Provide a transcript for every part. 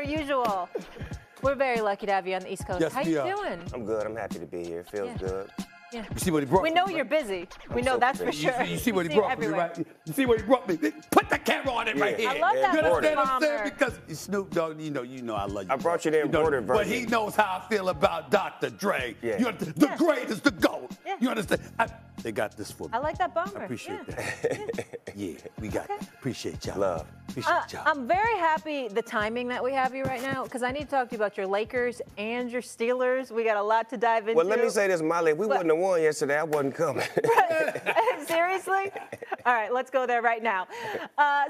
usual. We're very lucky to have you on the East Coast. Yes, How you doing? I'm good. I'm happy to be here. It feels good. Yeah. You see what he brought We me, know right? you're busy. We know that's for sure. You see what he brought me, right? You see what he brought me? Put the camera on it right here. I love that. You understand what I'm bomber. saying? Because Snoop Dogg, you know I love you. I brought you the embroidered version. But he knows how I feel about Dr. Dre. Yeah. You understand? The greatest, the GOAT. Yeah. You understand? They got this for me. I like that bomber. I appreciate that. Yeah, we got it. Appreciate y'all. Love. Appreciate y'all. I'm very happy the timing that we have you right now because I need to talk to you about your Lakers and your Steelers. We got a lot to dive into. Well, let me say this, Molly. If we wouldn't have won yesterday, I wasn't coming. Seriously? All right, let's go there right now.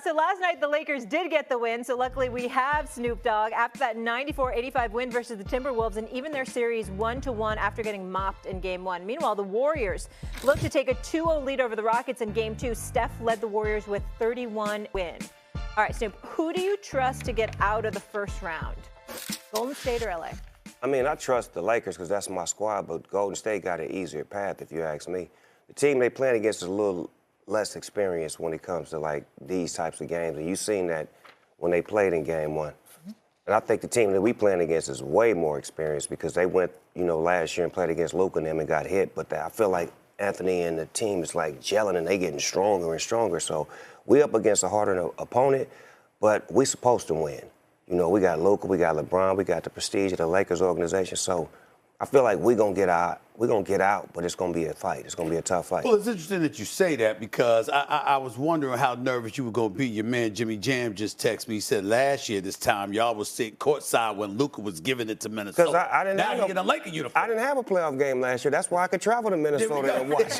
So last night, the Lakers did get the win, so luckily we have Snoop Dogg after that 94-85 win versus the Timberwolves, and even their series 1-1 after getting mopped in Game 1. Meanwhile, the Warriors look to take a 2-0 lead over the Rockets in Game 2. Steph led the Warriors with 31 win. All right, Snoop, who do you trust to get out of the first round? Golden State or LA? I mean, I trust the Lakers because that's my squad, but Golden State got an easier path, if you ask me. The team they playing against is a little less experienced when it comes to, like, these types of games. And you've seen that when they played in Game 1. And I think the team that we playing against is way more experienced because they went, last year and played against Luka and them and got hit. But I feel like Anthony and the team is, like, gelling and they getting stronger and stronger. So we up against a harder opponent, but we supposed to win. We got Luka, we got LeBron, we got the prestige of the Lakers organization. So I feel like we're going to get out. We're going to get out, but it's going to be a fight. It's going to be a tough fight. Well, it's interesting that you say that because I was wondering how nervous you were going to be. Your man Jimmy Jam just texted me. He said last year this time y'all was sitting courtside when Luka was giving it to Minnesota. Because I didn't now have in a Laker uniform. I didn't have a playoff game last year. That's why I could travel to Minnesota and watch.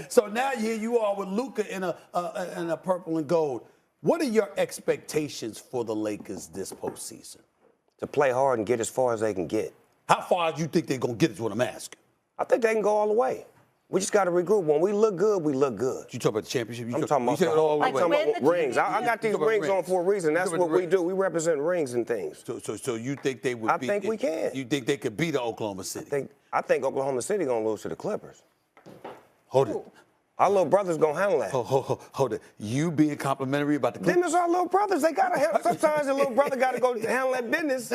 So now here you are with Luka in a purple and gold. What are your expectations for the Lakers this postseason? To play hard and get as far as they can get. How far do you think they're going to get is what I'm asking? I think they can go all the way. We just got to regroup. When we look good, we look good. You talk about the championship? I'm talking about rings. I got these rings on for a reason. That's what we do. We represent rings and things. So you think they would beat? I think we can. You think they could beat Oklahoma City? I think Oklahoma City going to lose to the Clippers. Hold it. Our little brother's going to handle that. Hold it. You being complimentary about the Clippers? Them is our little brothers. They got to handle. Sometimes the little brother got to go handle that business.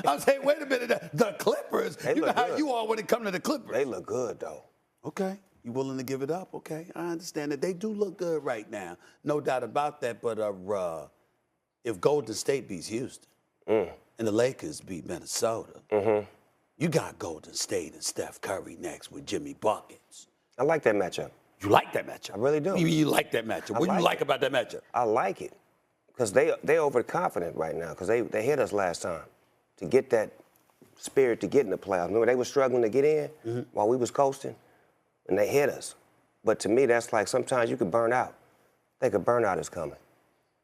I'm saying, wait a minute. The Clippers, you know how good. you are when it comes to the Clippers. They look good, though. Okay. You willing to give it up? Okay. I understand that. They do look good right now. No doubt about that. But if Golden State beats Houston and the Lakers beat Minnesota, you got Golden State and Steph Curry next with Jimmy Buckets. I like that matchup. You like that matchup? I really do. You like that matchup? What do you like about that matchup? I like it because they overconfident right now because they hit us last time to get that spirit to get in the playoffs. Remember, they were struggling to get in while we was coasting, and they hit us. But to me, that's like sometimes you could burn out. I think a burnout is coming.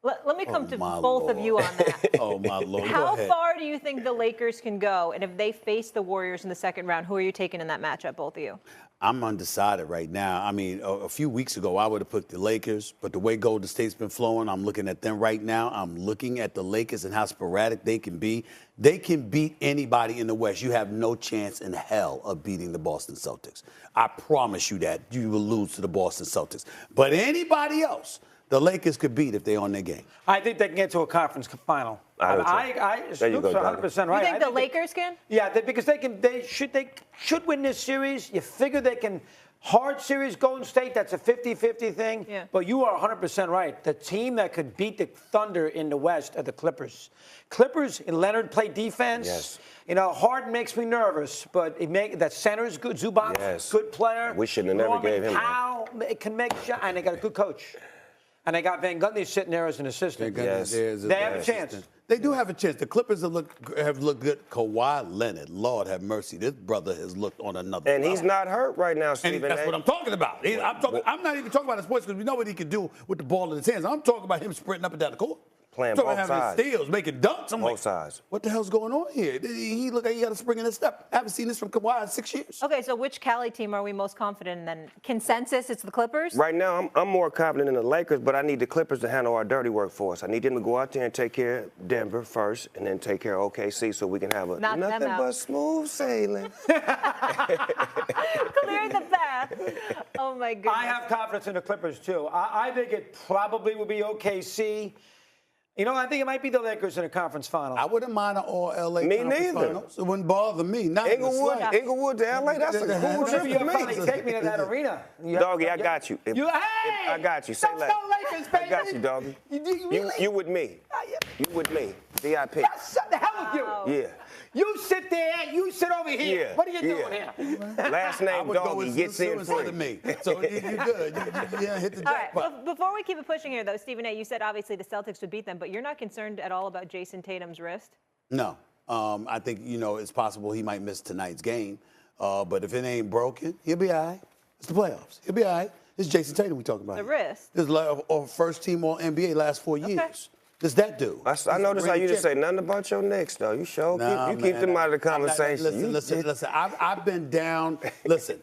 Let me come to both of you on that. Oh, my Lord. How far do you think the Lakers can go? And if they face the Warriors in the second round, who are you taking in that matchup, both of you? I'm undecided right now. I mean, a few weeks ago, I would have put the Lakers, but the way Golden State's been flowing, I'm looking at them right now. I'm looking at the Lakers and how sporadic they can be. They can beat anybody in the West. You have no chance in hell of beating the Boston Celtics. I promise you that. You will lose to the Boston Celtics. But anybody else, the Lakers could beat if they're on their game. I think they can get to a conference final. Snoop's 100% right. You think the Lakers can? Yeah, because they should win this series. You figure they can. Hard series, Golden State, that's a 50-50 thing. Yeah. But you are 100% right. The team that could beat the Thunder in the West are the Clippers. Clippers and Leonard play defense. Yes. Harden makes me nervous, but that center is good. Zubac, good player. We shouldn't have never gave him Powell, it can make shots, and they got a good coach. And they got Van Gundy sitting there as an assistant. They have a chance. They do have a chance. The Clippers have looked good. Kawhi Leonard, Lord have mercy, this brother has looked on another And he's not hurt right now, Stephen. And that's what I'm talking about. I'm not even talking about his sports because we know what he can do with the ball in his hands. I'm talking about him sprinting up and down the court. Playing both sides. Having steals, making dunks. I'm both sides. What the hell's going on here? He look like he got a spring in his step. I haven't seen this from Kawhi in 6 years. Okay, so which Cali team are we most confident in then? Consensus, it's the Clippers? Right now, I'm more confident in the Lakers, but I need the Clippers to handle our dirty work for us. I need them to go out there and take care of Denver first and then take care of OKC so we can have nothing but smooth sailing. Clearing the path. Oh, my goodness. I have confidence in the Clippers, too. I think it probably will be OKC. You know, I think it might be the Lakers in a conference final. I wouldn't mind an all-LA Me conference neither. finals. It wouldn't bother me. Not in the Inglewood, slightest. Inglewood to LA, that's a cool Whenever trip you for finally me. take me to that arena. Doggy, I got you. Hey! I got you. Say Let's less. go Lakers, baby. I got you, doggy. You with me. You with me. VIP. Shut the hell with you. Yeah. You sit there, you sit over here. Yeah, What are you doing yeah. here? Last I name would go Doggy with gets in instead of free. me. So you're good. You hit the All right, jackpot. before we keep it pushing here, though, Stephen A., you said obviously the Celtics would beat them, but you're not concerned at all about Jason Tatum's wrist? No. I think, it's possible he might miss tonight's game. But if it ain't broken, he'll be all right. It's the playoffs. He'll be all right. It's Jason Tatum we talking about. The here. wrist? This is first team all NBA last 4 years. This that dude. I noticed how you didn't say nothing about your Knicks, though. You sure you keep them out of the conversation. Listen. I've been down. Listen,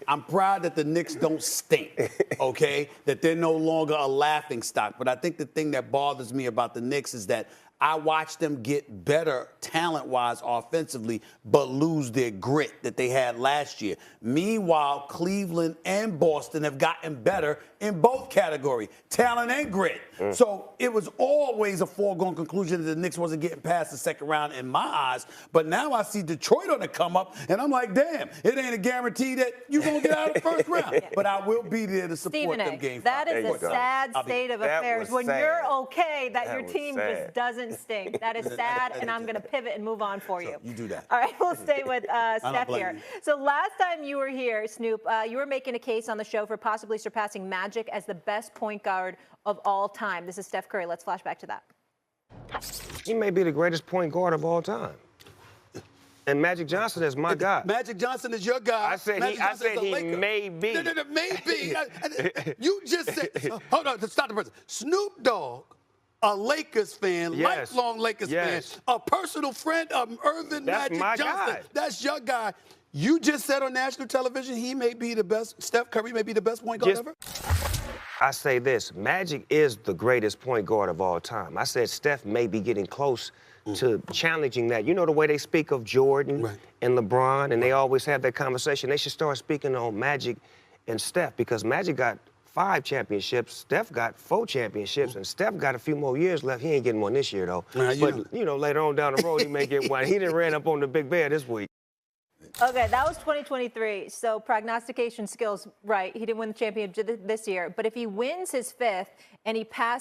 I'm proud that the Knicks don't stink, okay? That they're no longer a laughing stock. But I think the thing that bothers me about the Knicks is that I watched them get better talent-wise offensively, but lose their grit that they had last year. Meanwhile, Cleveland and Boston have gotten better in both categories, talent and grit. So it was always a foregone conclusion that the Knicks wasn't getting past the second round in my eyes. But now I see Detroit on the come up, and I'm like, damn, it ain't a guarantee that you're going to get out of the first round. But I will be there to support Stephen them A., game that five. is a sad state of That affairs was when sad. you're okay that That your was team sad. just doesn't stink. That is sad, and I'm going to pivot and move on for you. You do that. All right, we'll stay with Steph blame here. you. So last time you were here, Snoop, you were making a case on the show for possibly surpassing Magic as the best point guard of all time. This is Steph Curry. Let's flash back to that. He may be the greatest point guard of all time. And Magic Johnson is my guy. Magic Johnson is your guy. I said Magic he Johnson is a may Laker. be. No, maybe. You just said, hold on, stop the person. Snoop Dogg, a Lakers fan, Yes. lifelong Lakers Yes. fan, a personal friend of Irvin That's Magic my Johnson. guy. That's your guy. You just said on national television he may be the best, Steph Curry may be the best point guard ever? I say this, Magic is the greatest point guard of all time. I said Steph may be getting close to challenging that. You know the way they speak of Jordan and LeBron, and they always have that conversation. They should start speaking on Magic and Steph because Magic got 5 championships, Steph got 4 championships, and Steph got a few more years left. He ain't getting one this year, though. But, later on down the road, he may get one. He done ran up on the big bear this week. Okay, that was 2023. So prognostication skills, right? He didn't win the championship this year. But if he wins his 5th and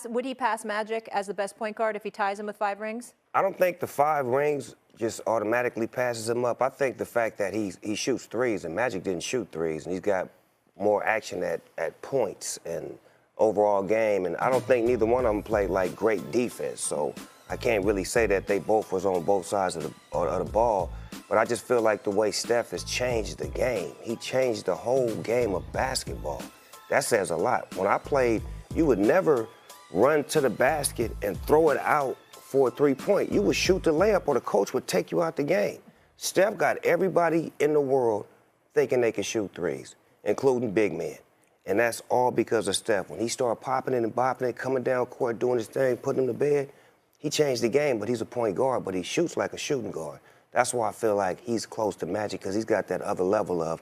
would he pass Magic as the best point guard if he ties him with 5 rings? I don't think the 5 rings just automatically passes him up. I think the fact that he shoots threes, and Magic didn't shoot threes, and he's got more action at points and overall game, and I don't think neither one of them played like great defense. So I can't really say that they both was on both sides of the ball. But I just feel like the way Steph has changed the game, he changed the whole game of basketball. That says a lot. When I played, you would never run to the basket and throw it out for a 3-point. You would shoot the layup or the coach would take you out the game. Steph got everybody in the world thinking they can shoot threes, including big men. And that's all because of Steph. When he started popping it and bopping it, coming down court, doing his thing, putting him to bed, he changed the game, but he's a point guard, but he shoots like a shooting guard. That's why I feel like he's close to Magic because he's got that other level of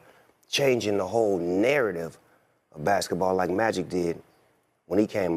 changing the whole narrative of basketball like Magic did when he came